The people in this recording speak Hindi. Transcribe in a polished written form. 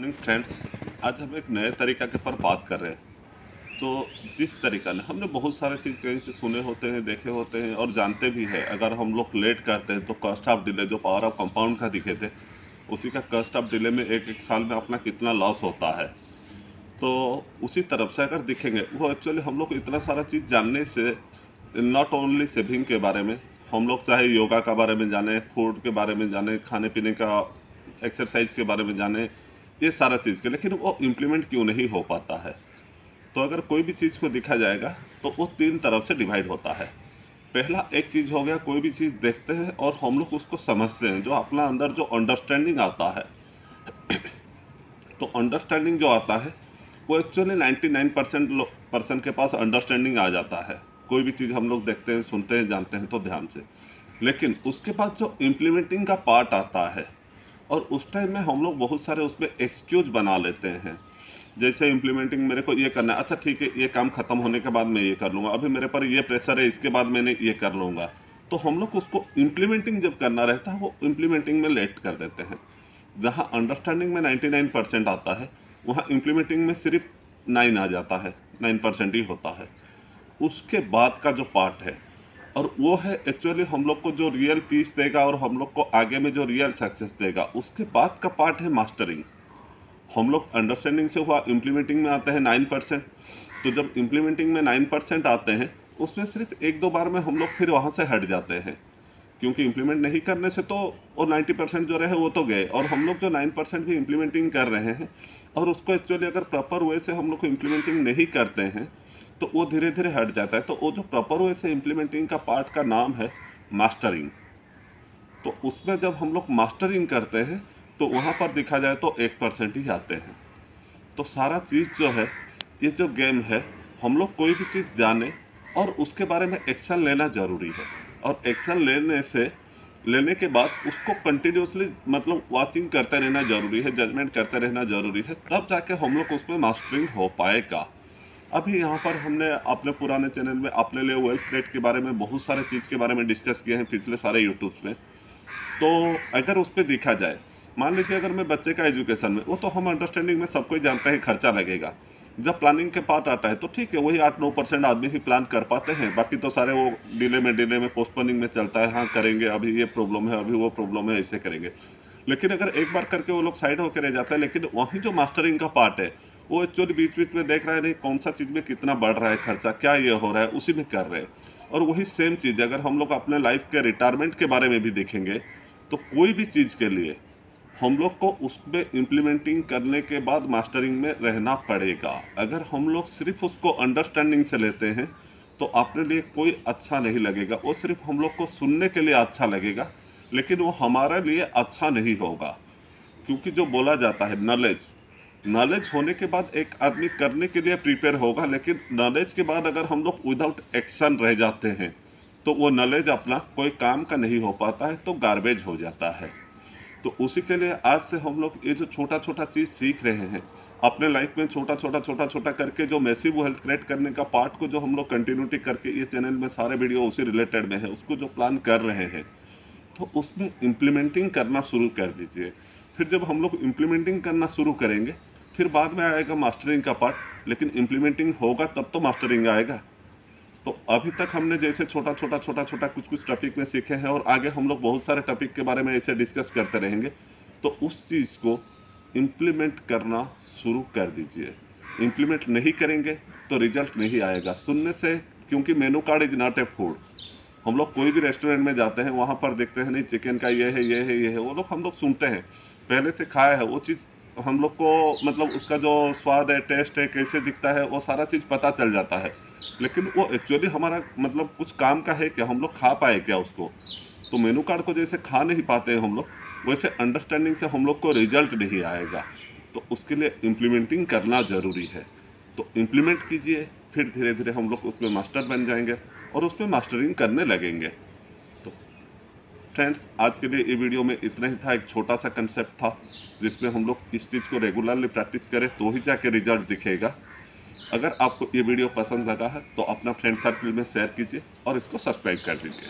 मॉर्निंग फ्रेंड्स, आज हम एक नए तरीका के पर बात कर रहे हैं। तो जिस तरीका ने हमने बहुत सारे चीज़ कहीं से सुने होते हैं, देखे होते हैं और जानते भी हैं। अगर हम लोग लेट करते हैं तो कॉस्ट ऑफ डिले जो पावर ऑफ कंपाउंड का दिखे थे, उसी का कॉस्ट ऑफ डिले में एक एक साल में अपना कितना लॉस होता है। तो उसी तरफ से अगर दिखेंगे, वो एक्चुअली हम लोग इतना सारा चीज़ जानने से नॉट ओनली सेविंग के बारे में, हम लोग चाहे योगा के बारे में जाने, फूड के बारे में जाने, खाने पीने का, एक्सरसाइज के बारे में जाने, ये सारा चीज़ के, लेकिन वो इम्प्लीमेंट क्यों नहीं हो पाता है। तो अगर कोई भी चीज़ को देखा जाएगा तो वो तीन तरफ से डिवाइड होता है। पहला एक चीज़ हो गया, कोई भी चीज़ देखते हैं और हम लोग उसको समझते हैं, जो अपना अंदर जो अंडरस्टैंडिंग आता है। तो अंडरस्टैंडिंग जो आता है वो एक्चुअली 99% पर्सन के पास अंडरस्टैंडिंग आ जाता है। कोई भी चीज़ हम लोग देखते हैं, सुनते हैं, जानते हैं तो ध्यान से, लेकिन उसके बाद जो इम्प्लीमेंटिंग का पार्ट आता है, और उस टाइम में हम लोग बहुत सारे उसमें एक्सक्यूज बना लेते हैं। जैसे इम्प्लीमेंटिंग, मेरे को ये करना है, अच्छा ठीक है, ये काम ख़त्म होने के बाद मैं ये कर लूँगा, अभी मेरे पर ये प्रेशर है, इसके बाद मैंने ये कर लूँगा। तो हम लोग उसको इम्प्लीमेंटिंग जब करना रहता है, वो इम्प्लीमेंटिंग में लेट कर देते हैं। जहाँ अंडरस्टैंडिंग में 99% आता है, वहाँ इम्प्लीमेंटिंग में सिर्फ 9 आ जाता है, 9% ही होता है। उसके बाद का जो पार्ट है, और वो है एक्चुअली हम लोग को जो रियल पीस देगा और हम लोग को आगे में जो रियल सक्सेस देगा, उसके बाद का पार्ट है मास्टरिंग। हम लोग अंडरस्टैंडिंग से हुआ, इम्प्लीमेंटिंग में आते हैं 9%। तो जब इम्प्लीमेंटिंग में 9% आते हैं, उसमें सिर्फ एक दो बार में हम लोग फिर वहाँ से हट जाते हैं, क्योंकि इम्प्लीमेंट नहीं करने से तो वो 90% जो रहे वो तो गए, और हम लोग जो 9% भी इम्प्लीमेंटिंग कर रहे हैं, और उसको एक्चुअली अगर प्रॉपर वे से हम लोग को इम्प्लीमेंटिंग नहीं करते हैं तो वो धीरे धीरे हट जाता है। तो वो जो प्रॉपर वे से इम्प्लीमेंटिंग का पार्ट का नाम है मास्टरिंग। तो उसमें जब हम लोग मास्टरिंग करते हैं तो वहाँ पर देखा जाए तो 1% ही आते हैं। तो सारा चीज़ जो है, ये जो गेम है, हम लोग कोई भी चीज़ जाने और उसके बारे में एक्शन लेना ज़रूरी है। और एक्शन लेने के बाद उसको कंटिन्यूसली मतलब वाचिंग करते रहना ज़रूरी है, जजमेंट करते रहना ज़रूरी है, तब जाके हम लोग उसमें मास्टरिंग हो पाएगा। अभी यहाँ पर हमने अपने पुराने चैनल में अपने लिए वेल्थ क्रिएट के बारे में बहुत सारे चीज़ के बारे में डिस्कस किए हैं पिछले सारे यूट्यूब्स में। तो अगर उस पर देखा जाए, मान लीजिए अगर मैं बच्चे का एजुकेशन में, वो तो हम अंडरस्टैंडिंग में सबको ही जानते हैं खर्चा लगेगा। जब प्लानिंग के पार्ट आता है तो ठीक है, वही 8-9% आदमी ही प्लान कर पाते हैं, बाकी तो सारे वो डिले में पोस्टपोनिंग में चलता है। हाँ करेंगे, अभी ये प्रॉब्लम है, अभी वो प्रॉब्लम है, ऐसे करेंगे। लेकिन अगर एक बार करके वो लोग साइड होकर रह जाता है, लेकिन वहीं जो मास्टरिंग का पार्ट है, वो एक्चुअली बीच बीच में देख रहा है, नहीं कौन सा चीज़ में कितना बढ़ रहा है खर्चा, क्या ये हो रहा है, उसी में कर रहे हैं। और वही सेम चीज़ अगर हम लोग अपने लाइफ के रिटायरमेंट के बारे में भी देखेंगे, तो कोई भी चीज़ के लिए हम लोग को उसमें इम्प्लीमेंटिंग करने के बाद मास्टरिंग में रहना पड़ेगा। अगर हम लोग सिर्फ उसको अंडरस्टैंडिंग से लेते हैं तो अपने लिए कोई अच्छा नहीं लगेगा। वो सिर्फ हम लोग को सुनने के लिए अच्छा लगेगा, लेकिन वो हमारे लिए अच्छा नहीं होगा। क्योंकि जो बोला जाता है नॉलेज होने के बाद एक आदमी करने के लिए प्रिपेयर होगा, लेकिन नॉलेज के बाद अगर हम लोग विदाउट एक्शन रह जाते हैं तो वो नॉलेज अपना कोई काम का नहीं हो पाता है, तो गार्बेज हो जाता है। तो उसी के लिए आज से हम लोग ये जो छोटा छोटा चीज़ सीख रहे हैं अपने लाइफ में, छोटा छोटा करके जो मैसिव हेल्थ क्रिएट करने का पार्ट को जो हम लोग कंटिन्यूटी करके, ये चैनल में सारे वीडियो उसी रिलेटेड में है, उसको जो प्लान कर रहे हैं, तो उसमें इम्प्लीमेंटिंग करना शुरू कर दीजिए। फिर जब हम लोग इम्प्लीमेंटिंग करना शुरू करेंगे, फिर बाद में आएगा मास्टरिंग का पार्ट, लेकिन इम्प्लीमेंटिंग होगा तब तो मास्टरिंग आएगा। तो अभी तक हमने जैसे छोटा छोटा कुछ टॉपिक में सीखे हैं, और आगे हम लोग बहुत सारे टॉपिक के बारे में ऐसे डिस्कस करते रहेंगे। तो उस चीज़ को इम्प्लीमेंट करना शुरू कर दीजिए। इम्प्लीमेंट नहीं करेंगे तो रिजल्ट नहीं आएगा सुनने से, क्योंकि menu card is not a food. हम लोग कोई भी रेस्टोरेंट में जाते हैं, वहाँ पर देखते हैं नहीं चिकन का ये है, ये है, ये है, वो लोग हम लोग सुनते हैं, पहले से खाया है वो चीज़, हम लोग को मतलब उसका जो स्वाद है, टेस्ट है, कैसे दिखता है, वो सारा चीज़ पता चल जाता है। लेकिन वो एक्चुअली हमारा मतलब कुछ काम का है क्या, हम लोग खा पाए क्या उसको। तो मेनू कार्ड को जैसे खा नहीं पाते हैं हम लोग, वैसे अंडरस्टैंडिंग से हम लोग को रिजल्ट नहीं आएगा। तो उसके लिए इम्प्लीमेंटिंग करना ज़रूरी है। तो इम्प्लीमेंट कीजिए, फिर धीरे धीरे हम लोग उसमें मास्टर बन जाएंगे और उसमें मास्टरिंग करने लगेंगे। तो फ्रेंड्स, आज के लिए ये वीडियो में इतना ही था। एक छोटा सा कंसेप्ट था जिसमें हम लोग इस चीज़ को रेगुलरली प्रैक्टिस करें तो ही जाके रिजल्ट दिखेगा। अगर आपको ये वीडियो पसंद लगा है तो अपना फ्रेंड सर्कल में शेयर कीजिए और इसको सब्सक्राइब कर दीजिए।